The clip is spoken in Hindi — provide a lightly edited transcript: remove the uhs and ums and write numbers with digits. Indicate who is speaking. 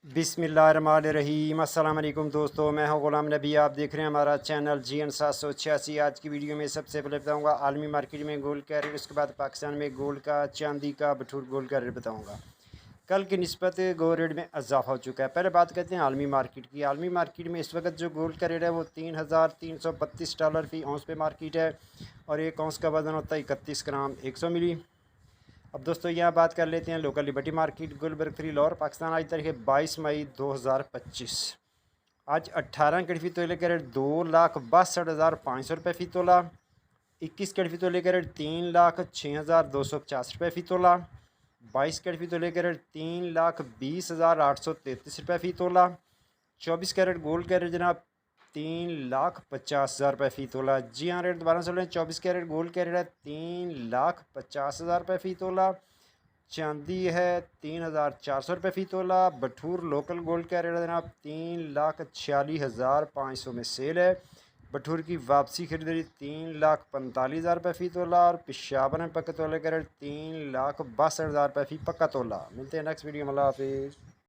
Speaker 1: बिस्मिल्लाहिर्रहमानिर्रहीम। अस्सलाम वालेकुम दोस्तों, मैं हूं ग़ुलाम नबी। आप देख रहे हैं हमारा चैनल GN 786। आज की वीडियो में सबसे पहले बताऊंगा आलमी मार्केट में गोल्ड का रेट, उसके बाद पाकिस्तान में गोल्ड का, चांदी का, बटूर गोल्ड का रेट बताऊंगा। कल की निस्बत गोल्ड रेट में इजाफा हो चुका है। पहले बात करते हैं आलमी मार्केट की। आलमी मार्केट में इस वक्त जो गोल्ड का रेट है वो $3,332 फ़ी औंस पे मार्केट है और एक औंस का वज़न होता है 31 ग्राम 100 मिली। अब दोस्तों यहाँ बात कर लेते हैं local liberty market Gulberg 3 Lahore Pakistan. आज तारीख है 22 मई 2025। आज 18 कैरेट फ़ी तोले का रेट 2,62,500 रुपये फ़ी तोला। 21 कैरेट फ़ी तोले का रेट 3,06,250 रुपये फ़ी तोला। 22 कैरेट फ़ी तोले का रेट 3,20,833 रुपये फ़ी तोला। 24 कैरेट गोल्ड का रेट जनाब 3,50,000 रुपये फ़ी तोला। जी हाँ, रेट दोबारा सुन लें। 24 कैरेट गोल्ड का रेट है 3,50,000 रुपये फ़ी तोला। चांदी है 3,400 रुपये फ़ी तोला। बटूर लोकल गोल्ड का रेट है जनाब 3,46,500 में सेल है। बटूर की वापसी खरीदारी 3,45,000 रुपये फ़ी तोला और पेशावर में पक्का तोले का रेट 3,62,000 रुपये फ़ी पक्का तोला। मिलते हैं नेक्स्ट वीडियो में। अल्लाह हाफिज़।